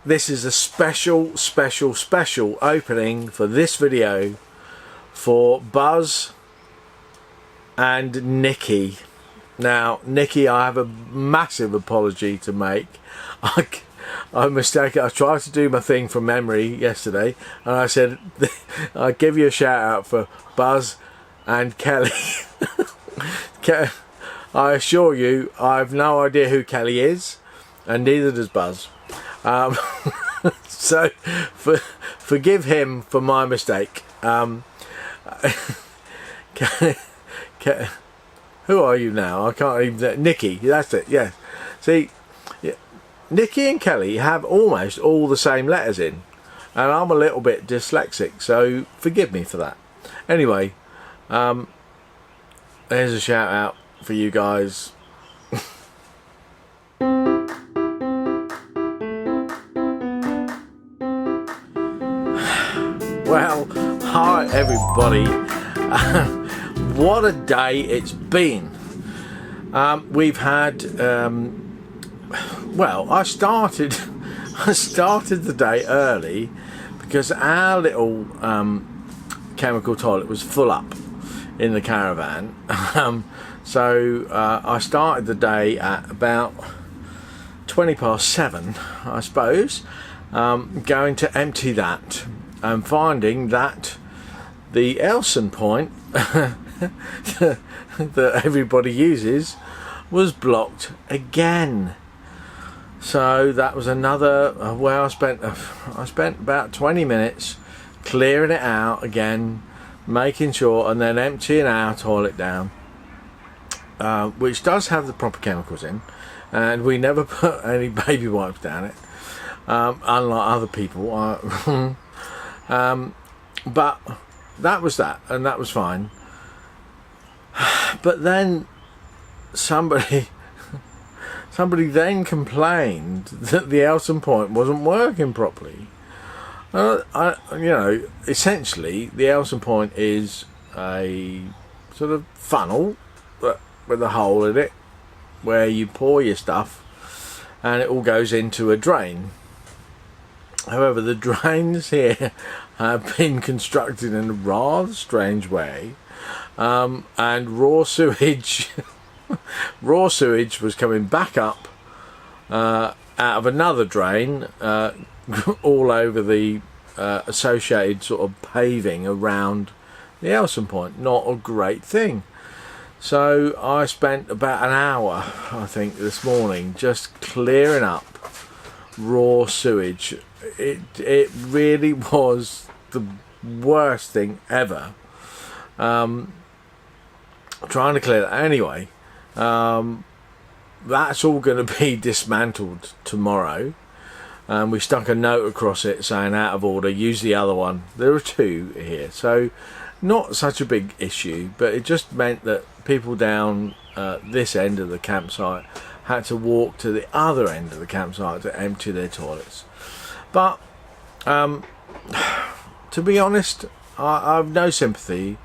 this is a special opening for this video for Buzz and Nikki. Now, Nikki, I have a massive apology to make. I mistaken. I tried to do my thing from memory yesterday, and I said I'd give you a shout out for Buzz and Kelly. I assure you, I have no idea who Kelly is, and neither does Buzz. So, forgive him for my mistake. Who are you now? I can't even... Nikki, that's it, yeah. See, Nikki and Kelly have almost all the same letters in, and I'm a little bit dyslexic, so forgive me for that. Anyway, there's a shout out for you guys. Well, hi everybody. What a day it's been. We've had well, I started the day early because our little chemical toilet was full up in the caravan. So I started the day at about 7:20, I suppose, going to empty that and finding that the Elson point that everybody uses was blocked again. So that was another where I spent about 20 minutes clearing it out again, making sure, and then emptying our toilet down, which does have the proper chemicals in, and we never put any baby wipes down it, unlike other people. But that was that, and that was fine. But then somebody then complained that the Elson point wasn't working properly. You know, essentially the Elson point is a sort of funnel with a hole in it where you pour your stuff and it all goes into a drain. However, the drains here have been constructed in a rather strange way, and raw sewage was coming back up out of another drain all over the associated sort of paving around the Elson point. Not a great thing. So I spent about an hour, I think, this morning just clearing up raw sewage. It really was the worst thing ever. Trying to clear that anyway. That's all going to be dismantled tomorrow, and we stuck a note across it saying out of order, use the other one. There are two here, so not such a big issue, but it just meant that people down this end of the campsite had to walk to the other end of the campsite to empty their toilets. But to be honest, I have no sympathy,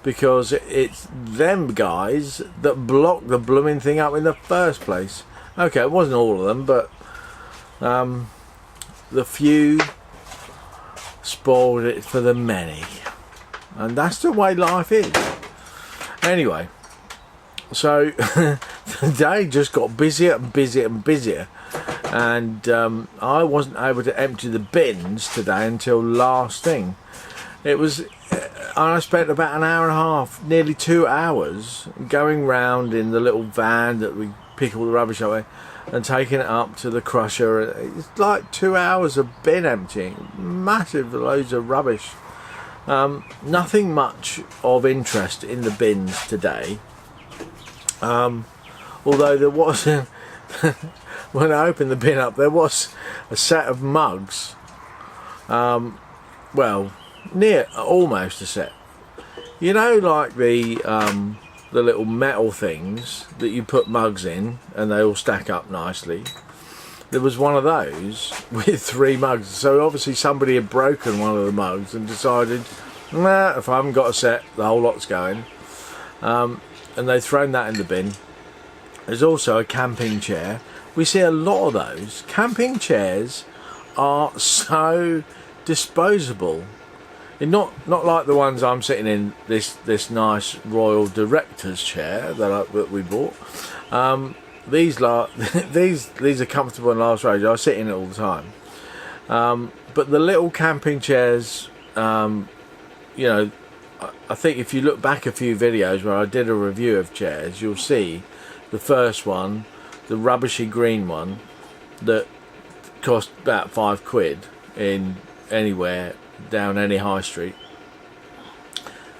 because it's them guys that blocked the blooming thing up in the first place. Okay, it wasn't all of them, but the few spoiled it for the many, and that's the way life is. Anyway, so the day just got busier and busier and busier, and I wasn't able to empty the bins today until last thing. It was, I spent about an hour and a half, nearly 2 hours, going round in the little van that we pick all the rubbish up with and taking it up to the crusher. It's like 2 hours of bin emptying, massive loads of rubbish. Nothing much of interest in the bins today, although there was when I opened the bin up, there was a set of mugs, well, near almost a set, you know, like the little metal things that you put mugs in and they all stack up nicely. There was one of those with 3 mugs, so obviously somebody had broken one of the mugs and decided, nah, if I haven't got a set, the whole lot's going, and they'd thrown that in the bin. There's also a camping chair. We see a lot of those. Camping chairs are so disposable. Not like the ones I'm sitting in, this nice Royal Director's chair that we bought. These are comfortable and last range. I sit in it all the time. But the little camping chairs, you know, I think if you look back a few videos where I did a review of chairs, you'll see the first one, the rubbishy green one, that cost about £5 in anywhere down any high street.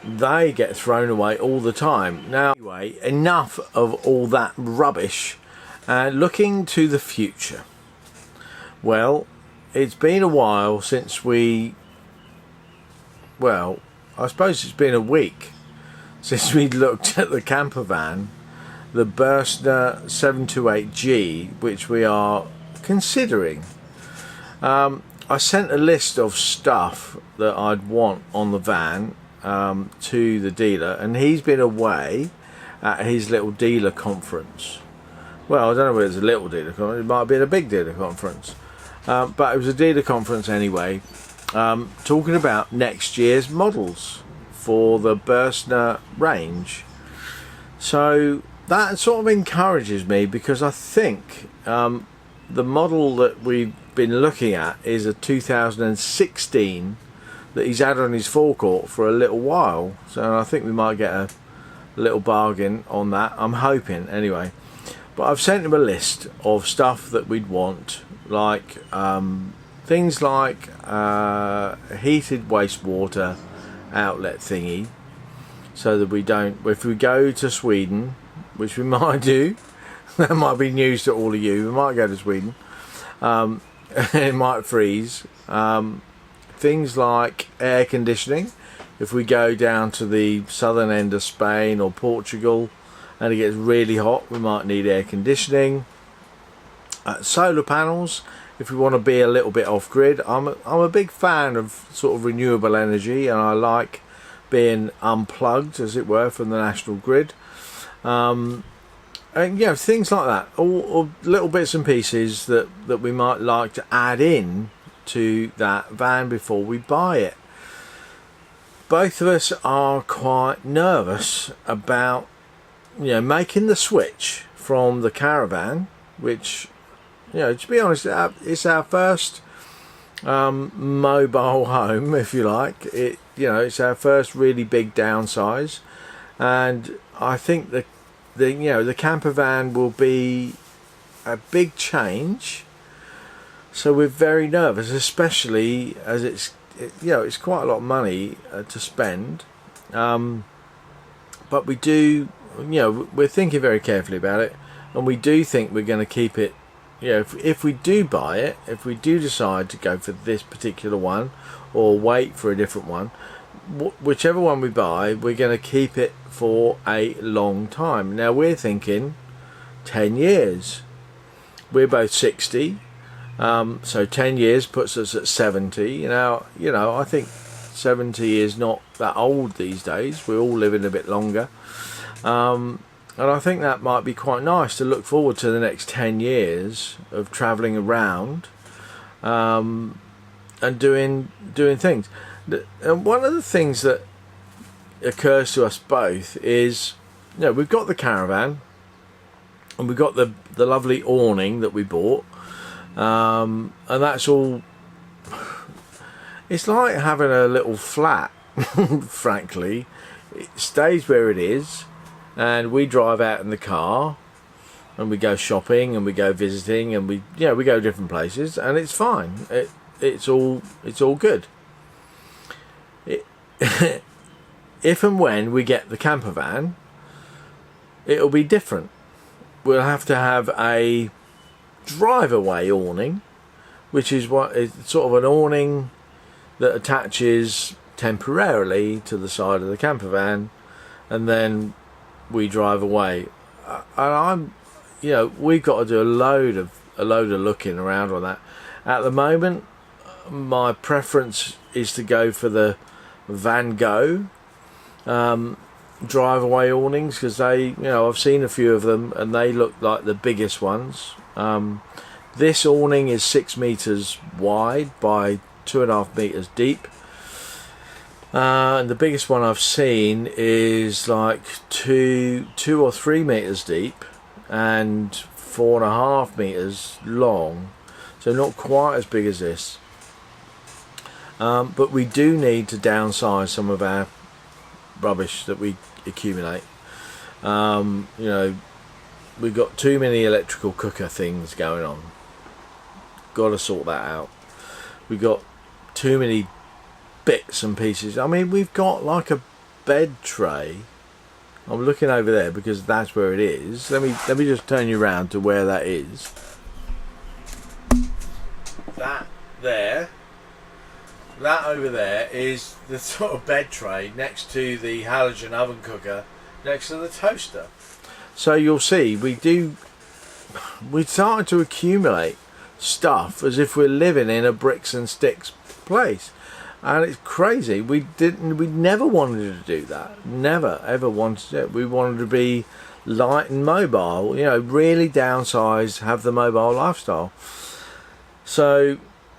They get thrown away all the time. Now, anyway, enough of all that rubbish. Looking to the future. Well, it's been a while since I suppose it's been a week since we looked at the camper van, the Berstner 728G, which we are considering. I sent a list of stuff that I'd want on the van to the dealer, and he's been away at his little dealer conference. Well, I don't know whether it's a little dealer conference, it might have been a big dealer conference, but it was a dealer conference anyway, talking about next year's models for the Berstner range. So that sort of encourages me, because I think the model that we've been looking at is a 2016 that he's had on his forecourt for a little while, so I think we might get a little bargain on that. I'm hoping anyway. But I've sent him a list of stuff that we'd want, like things like heated wastewater outlet thingy, so that we don't, if we go to Sweden, which we might do, that might be news to all of you, we might go to Sweden, it might freeze. Things like air conditioning. If we go down to the southern end of Spain or Portugal and it gets really hot, we might need air conditioning. Solar panels, if we want to be a little bit off grid. I'm a big fan of sort of renewable energy, and I like being unplugged, as it were, from the national grid. And yeah, things like that, all little bits and pieces that we might like to add in to that van before we buy it. Both of us are quite nervous about, you know, making the switch from the Caravan, which, you know, to be honest, it's our first mobile home, if you like. You know, it's our first really big downsize, and I think the camper van will be a big change. So we're very nervous, especially as it's quite a lot of money to spend. But we do, you know, we're thinking very carefully about it, and we do think we're going to keep it. You know, if we do buy it, if we do decide to go for this particular one or wait for a different one, whichever one we buy, we're going to keep it for a long time. Now we're thinking 10 years. We're both 60. So 10 years puts us at 70. Now, you know, I think 70 is not that old these days. We're all living a bit longer. And I think that might be quite nice to look forward to the next 10 years of travelling around and doing things. And one of the things that occurs to us both is, you know, we've got the Caravan and we've got the lovely awning that we bought. And that's all. It's like having a little flat. Frankly, it stays where it is, and we drive out in the car and we go shopping and we go visiting and we go different places, and it's fine. It's all good. If and when we get the camper van, it'll be different. We'll have to have a drive-away awning, which is sort of an awning that attaches temporarily to the side of the camper van, and then we drive away. And we've got to do a load of looking around on that. At the moment, my preference is to go for the Van Gogh drive-away awnings, because I've seen a few of them and they look like the biggest ones. This awning is 6 meters wide by 2.5 meters deep. And the biggest one I've seen is like 2 or 3 meters deep and 4.5 meters long, so not quite as big as this. But we do need to downsize some of our rubbish that we accumulate. You know, we've got too many electrical cooker things going on. Got to sort that out. We've got too many bits and pieces. I mean, we've got like a bed tray. I'm looking over there because that's where it is. Let me just turn you around to where that is. That there, that over there is the sort of bed tray next to the halogen oven cooker, next to the toaster. So you'll see we're starting to accumulate stuff as if we're living in a bricks and sticks place. And it's crazy. We never wanted to do that. Never ever wanted to do it. We wanted to be light and mobile. You know, really downsize, have the mobile lifestyle. So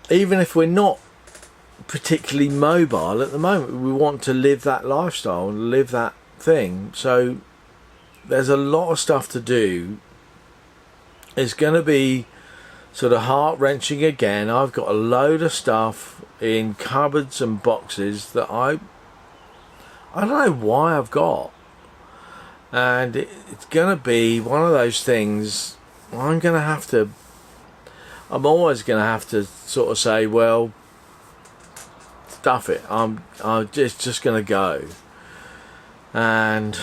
even if we're not particularly mobile at the moment, we want to live that lifestyle and live that thing. So there's a lot of stuff to do. It's going to be sort of heart-wrenching again. I've got a load of stuff in cupboards and boxes that I don't know why I've got, and it's gonna be one of those things I'm always gonna have to sort of say, well, stuff it, I'm just gonna go. And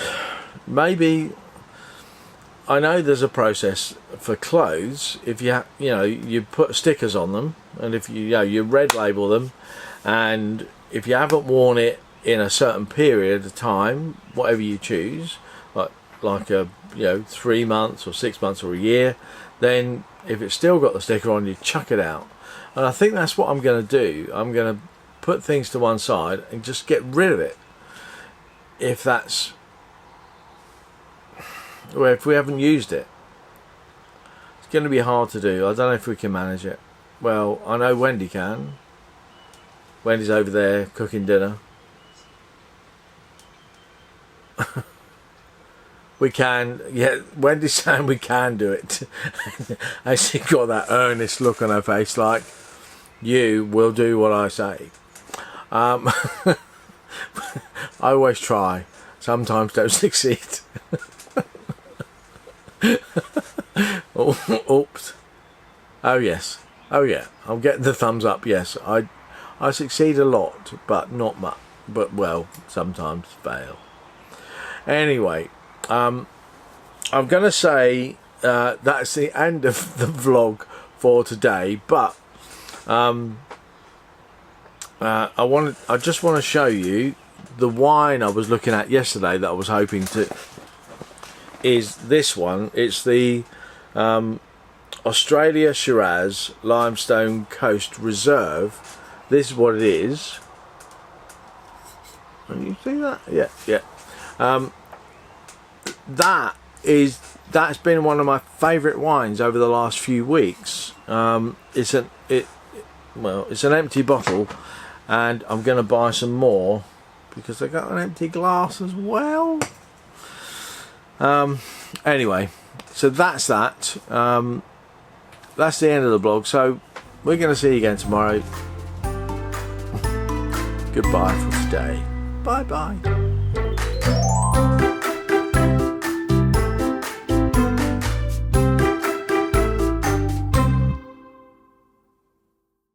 maybe, I know there's a process for clothes. If you put stickers on them, and if you red label them, and if you haven't worn it in a certain period of time, whatever you choose, like a 3 months or 6 months or a year, then if it's still got the sticker on, you chuck it out. And I think that's what I'm going to do. I'm going to put things to one side and just get rid of it. If we haven't used it, it's going to be hard to do. I don't know if we can manage it. Well, I know Wendy can. Wendy's over there cooking dinner. We can, yeah, Wendy's saying we can do it. And she got that earnest look on her face like, you will do what I say. I always try. Sometimes don't succeed. Oops. Oh yes. Oh yeah. I'm getting the thumbs up. Yes, I succeed a lot, but not much. But well, sometimes fail. Anyway, I'm going to say that's the end of the vlog for today. But I just want to show you the wine I was looking at yesterday that I was hoping to. Is this one? It's the Australia Shiraz Limestone Coast Reserve. This is what it is. Can you see that? Yeah. That's been one of my favourite wines over the last few weeks. It's an empty bottle, and I'm going to buy some more because I got an empty glass as well. Anyway, so that's that. That's the end of the vlog. So we're going to see you again tomorrow. Goodbye for today. Bye bye.